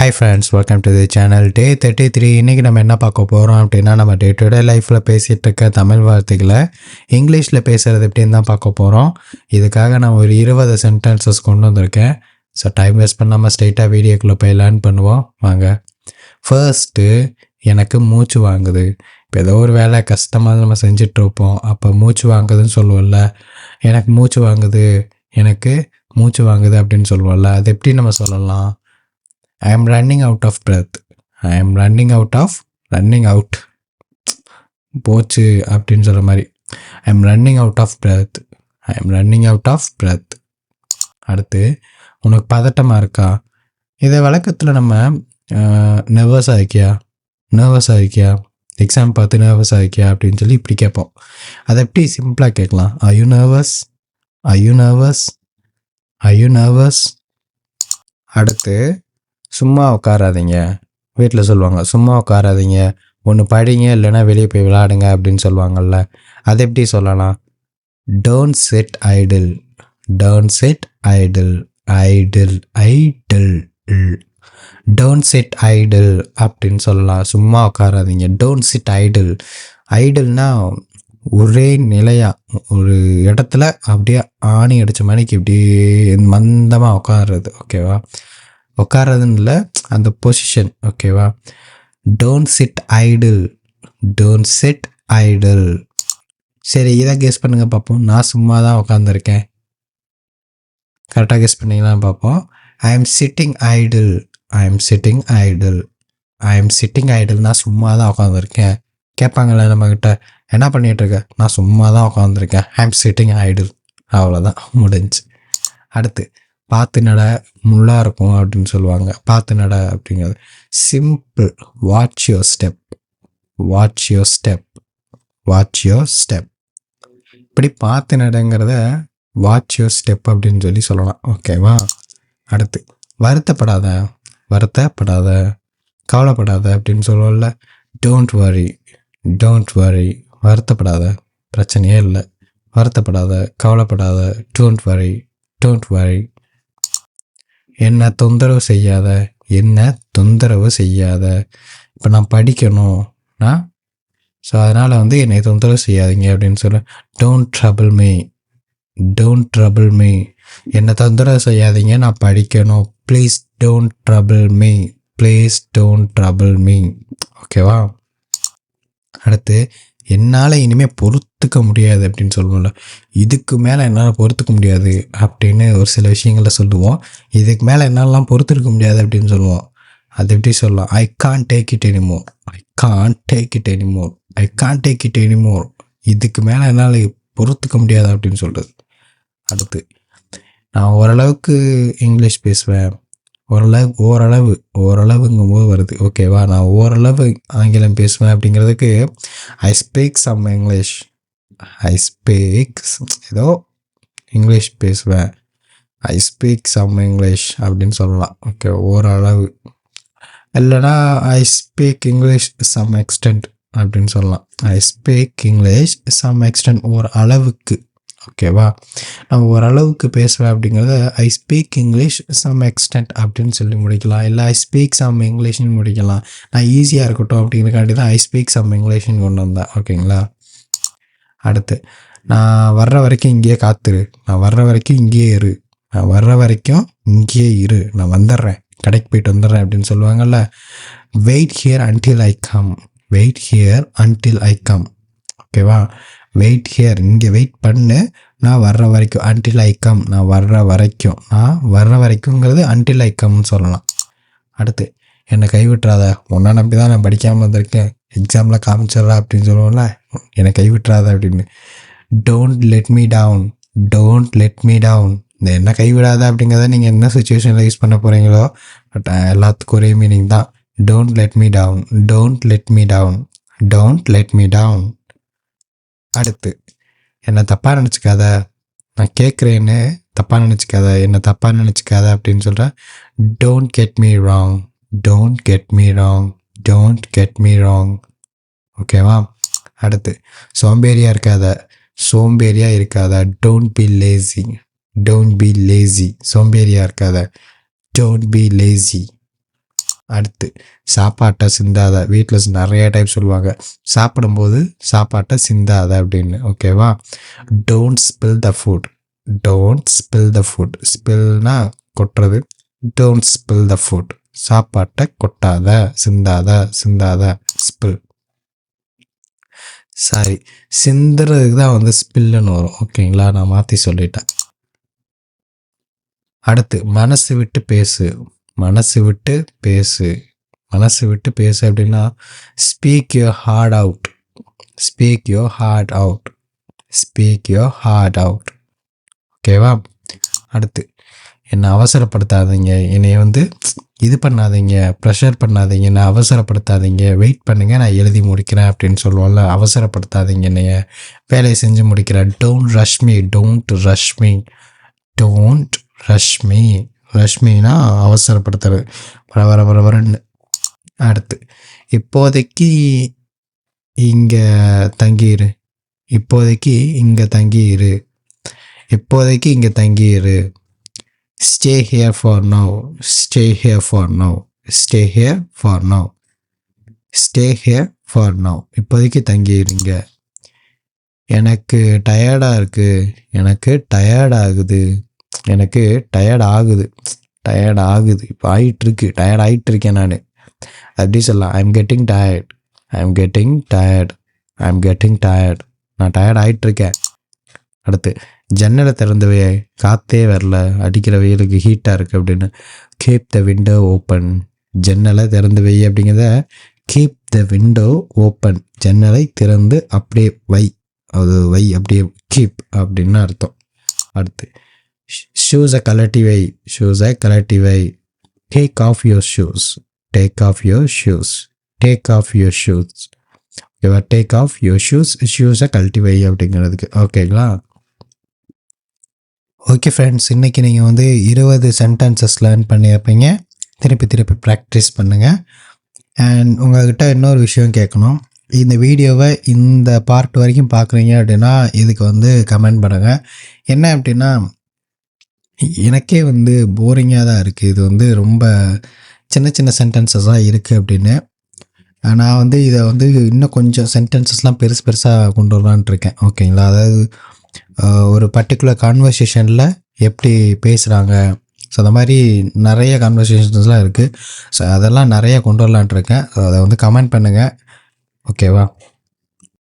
Hi friends, welcome to the channel. Day 33. இன்றைக்கி நம்ம என்ன பார்க்க போகிறோம் அப்படின்னா, நம்ம டே டு டே லைஃப்பில் பேசிகிட்டு இருக்க தமிழ் வார்த்தைகளை இங்கிலீஷில் பேசுகிறது எப்படின்னு தான் பார்க்க போகிறோம். இதுக்காக நான் ஒரு 20 சென்டென்சஸ் கொண்டு வந்திருக்கேன். ஸோ டைம் வேஸ்ட் பண்ணாமல் ஸ்ட்ரெயிட்டாக வீடியோக்குள்ளே போய் லேர்ன் பண்ணுவோம் வாங்க. ஃபர்ஸ்ட்டு, எனக்கு மூச்சு வாங்குது. இப்போ ஏதோ ஒரு வேலை கஷ்டமாக நம்ம செஞ்சிட்ருப்போம், அப்போ மூச்சு வாங்குதுன்னு சொல்லுவோம்ல. எனக்கு மூச்சு வாங்குது, எனக்கு மூச்சு வாங்குது அப்படின்னு சொல்லுவோம்ல. அது எப்படி நம்ம சொல்லலாம்? I am running out of breath. I am running out போச்சு அப்படின்னு சொல்கிற மாதிரி. I am running out of breath. I am running out of breath. அடுத்து, உனக்கு பதட்டமாக இருக்கா? இதை வழக்கத்தில் நம்ம நர்வஸாக இருக்கியா எக்ஸாம் பார்த்து நர்வஸாக இருக்கியா அப்படின்னு சொல்லி இப்படி கேட்போம். அதை எப்படி சிம்பிளாக கேட்கலாம்? Are you nervous? அடுத்து, சும்மா உட்காராதீங்க. வீட்டில் சொல்லுவாங்க, சும்மா உட்காராதீங்க, ஒன்று படிங்க இல்லைன்னா வெளியே போய் விளையாடுங்க அப்படின்னு சொல்லுவாங்கள்ல. அதை எப்படி சொல்லலாம்? Don't chit idle. Don't chit idle அப்படின்னு சொல்லலாம். சும்மா உட்காராதீங்க, டோன்ட் சிட் ஐடில். ஐடில்னா ஒரே நிலையாக ஒரு இடத்துல அப்படியே ஆணி அடித்த மணிக்கு இப்படியே மந்தமாக உட்கார்றது. ஓகேவா? உட்காரதுன்னு இல்லை, அந்த பொசிஷன். ஓகேவா? Don't chit idle. சரி, இதை கெஸ் பண்ணுங்க பார்ப்போம். நான் சும்மா தான் உட்காந்துருக்கேன். கரெக்டாக கெஸ் பண்ணிங்களான்னு பார்ப்போம். I am sitting idle. நான் சும்மா தான் உட்காந்துருக்கேன். கேட்பாங்களே நம்மக்கிட்ட, என்ன பண்ணிகிட்டு இருக்க? நான் சும்மா தான் உட்காந்துருக்கேன். I am sitting idle. அவ்வளோதான், முடிஞ்சு. அடுத்து, பார்த்து நட, முள்ளாக இருக்கும் அப்படின்னு சொல்லுவாங்க. பார்த்து நட அப்படிங்கிறது சிம்பிள். Watch your step. இப்படி பார்த்து நடங்கிறத வாட்ச் யோர் ஸ்டெப் அப்படின்னு சொல்லலாம். ஓகேவா? அடுத்து, வருத்தப்படாத, கவலைப்படாத அப்படின்னு சொல்லுவோம்ல. Don't worry. வருத்தப்படாத, பிரச்சனையே இல்லை. வருத்தப்படாத, கவலைப்படாத. Don't worry. என்ன தொந்தரவு செய்யாத. இப்போ நான் படிக்கணும்னா, ஸோ அதனால் என்னை தொந்தரவு செய்யாதீங்க அப்படின்னு சொல்ல. Don't trouble me. என்னை தொந்தரவு செய்யாதீங்க, நான் படிக்கணும். Please don't trouble me. ஓகேவா? அடுத்து, என்னால் இனிமேல் பொறுத்துக்க முடியாது அப்படின்னு சொல்லுவோம்ல. இதுக்கு மேலே என்னால் பொறுத்துக்க முடியாது அப்படின்னு ஒரு சில விஷயங்கள சொல்லுவோம். இதுக்கு மேலே என்னாலலாம் பொறுத்துருக்க முடியாது அப்படின்னு சொல்லுவோம். அது எப்படி சொல்லலாம்? I can't take it anymore. இதுக்கு மேலே என்னால் பொறுத்துக்க முடியாது அப்படின்னு சொல்கிறது. அடுத்து, நான் ஓரளவுக்கு இங்கிலீஷ் பேசுவேன். ஓரளவுங்கும்போது வருது. ஓகேவா? நான் ஓரளவு ஆங்கிலம் பேசுவேன் அப்படிங்கிறதுக்கு ஐ ஸ்பீக் சம் இங்கிலீஷ். ஏதோ இங்கிலீஷ் பேசுவேன். ஐ ஸ்பீக் சம் இங்கிலீஷ் அப்படின்னு சொல்லலாம். ஓகே, ஓரளவு. இல்லைனா I speak English some extent அப்படின்னு சொல்லலாம். I speak English some extent, ஒரு அளவுக்கு. ஓகேவா? நான் ஓரளவுக்கு பேசுவேன் அப்படிங்கிறத I speak English some extent அப்படின்னு சொல்லி முடிக்கலாம். இல்லை ஐ ஸ்பீக் சம் இங்கிலீஷ்னு முடிக்கலாம். நான் ஈஸியாக இருக்கட்டும் அப்படிங்கிறக்காண்டி தான் ஐ ஸ்பீக் சம் இங்கிலீஷ்னு கொண்டு வந்தேன். ஓகேங்களா? அடுத்து, நான் வர்ற வரைக்கும் இங்கேயே காத்துரு. நான் வர்ற வரைக்கும் இங்கேயே இரு. நான் வந்துடுறேன், கடைக்கு போயிட்டு வந்துடுறேன் அப்படின்னு சொல்லுவாங்கள்ல. Wait here until I come. ஓகேவா? வெயிட் ஹியர், இங்கே வெயிட் பண்ணு, நான் வர்ற வரைக்கும். அன்டில் ஐ கம், நான் வர்ற வரைக்குங்கிறது அன்டில் ஐ கம்னு சொல்லலாம். அடுத்து, என்னை கைவிட்டுறாத. உன்னை நம்பி தான் நான் படிக்காமல் வந்திருக்கேன், எக்ஸாமில் காமிச்சிட்றா அப்படின்னு சொல்லுவோம்ல. என்னை கைவிட்டுறாத அப்படின்னு. Don't let me down. இந்த என்ன கைவிடாத அப்படிங்கிறத நீங்கள் என்ன சுச்சுவேஷனில் யூஸ் பண்ண போகிறீங்களோ, பட் எல்லாத்துக்கும் ஒரே மீனிங் தான். Don't let me down. அடுத்து, என்னை தப்பாக நினச்சிக்காத. நான் கேட்குறேன்னு தப்பாக நினச்சிக்காத, என்னை தப்பாக நினச்சிக்காத அப்படின்னு சொல்கிறேன். Don't get me wrong. ஓகேவா? அடுத்து, சோம்பேறியாக இருக்காத. Don't be lazy. சோம்பேறியாக இருக்காத. Don't be lazy. அடுத்து சாப்பாட்டை சிந்தாத. வீட்டில் நிறைய டைப் சொல்லுவாங்க, சாப்பிடும்போது சாப்பாட்டை சிந்தாத அப்படின்னு. ஓகேவா? Don't spill the food. Don't spill the food. ஸ்பில்னா கொட்டுறது. Don't spill the food. சாப்பாட்டை கொட்டாத, சிந்தாத. சிந்தாத ஸ்பில். சாரி, சிந்துறதுக்கு தான் வந்து ஸ்பில்லுன்னு வரும். ஓகேங்களா? நான் மாற்றி சொல்லிட்டேன். அடுத்து மனசு விட்டு பேசு. மனசு விட்டு பேசு. மனசு விட்டு பேசு அப்படின்னா speak your heart out. Speak your heart out. Speak your heart out. ஓகேவா? அடுத்து என்னை அவசரப்படுத்தாதீங்க. என்னை வந்து இது பண்ணாதீங்க, ப்ரெஷர் பண்ணாதீங்க, என்னை அவசரப்படுத்தாதீங்க, வெயிட் பண்ணுங்கள், நான் எழுதி முடிக்கிறேன் அப்படின்னு சொல்லுவோம்ல. அவசரப்படுத்தாதீங்க, என்னைய வேலையை செஞ்சு முடிக்கிறேன். Don't rush me. Don't rush me. Don't rush me. ரஷ்மினா அவசரப்படுத்துறது, வரன்னு. அடுத்து இப்போதைக்கு இங்கே தங்கியிரு. இப்போதைக்கு இங்கே தங்கியிரு. இப்போதைக்கு இங்கே தங்கியிரு. Stay here for now. Stay here for now. Stay here for now. Stay here for now. இப்போதைக்கு தங்கியிருங்க. எனக்கு டயர்டாக இருக்குது. எனக்கு டயர்ட் ஆகுது. எனக்கு டயர்ட் ஆகுது. டயர்ட் ஆகுது. இப்போ ஆகிட்டுருக்கு. டயர்ட் ஆகிட்டுருக்கேன் நான். அப்படி சொல்லலாம். I am getting tired. I am getting tired. I am getting tired. நான் டயர்ட் ஆகிட்டுருக்கேன். அடுத்து ஜன்னலை திறந்து வை. காற்றே வரல, அடிக்கிற வெயிலுக்கு ஹீட்டாக இருக்குது அப்படின்னு. Keep the window open. ஜன்னலை திறந்து வை அப்படிங்கிறத கீப் த விண்டோ ஓப்பன். ஜன்னலை திறந்து அப்படியே வை. அது வை அப்படியே கீப் அப்படின்னு அர்த்தம். அடுத்து ஷூஸை கலட்டி வை. ஷூஸை கலட்டி வை. Take off your shoes. Take off your shoes. Take off your shoes. ஓகேவா? Take off your shoes. ஷூஸை கழட்டி வை அப்படிங்கிறதுக்கு. ஓகேங்களா? ஓகே ஃப்ரெண்ட்ஸ், இன்றைக்கி நீங்கள் வந்து 20 சென்டென்சஸ் லேர்ன் பண்ணியிருப்பீங்க. திருப்பி ப்ராக்டிஸ் பண்ணுங்கள். அண்ட் உங்கள்கிட்ட இன்னொரு விஷயம் கேட்கணும். இந்த வீடியோவை இந்த பார்ட் வரைக்கும் பார்க்குறீங்க அப்படின்னா இதுக்கு வந்து கமெண்ட் பண்ணுங்கள். என்ன அப்படின்னா, எனக்கே வந்து போரிங்காக தான் இருக்குது. இது வந்து ரொம்ப சின்ன சென்டென்சஸாக இருக்குது அப்படின்னு. நான் வந்து இதை வந்து இன்னும் கொஞ்சம் சென்டென்சஸ்லாம் பெருசாக கொண்டு வரலான்ட்டு இருக்கேன். ஓகேங்களா? அதாவது ஒரு பர்டிகுலர் கான்வர்சேஷனில் எப்படி பேசுகிறாங்க, ஸோ அந்த மாதிரி நிறைய கான்வர்சேஷன்ஸ்லாம் இருக்குது. ஸோ அதெல்லாம் நிறைய கொண்டு வரலான்ட்டு இருக்கேன். ஸோ அதை வந்து கமெண்ட் பண்ணுங்கள். ஓகேவா?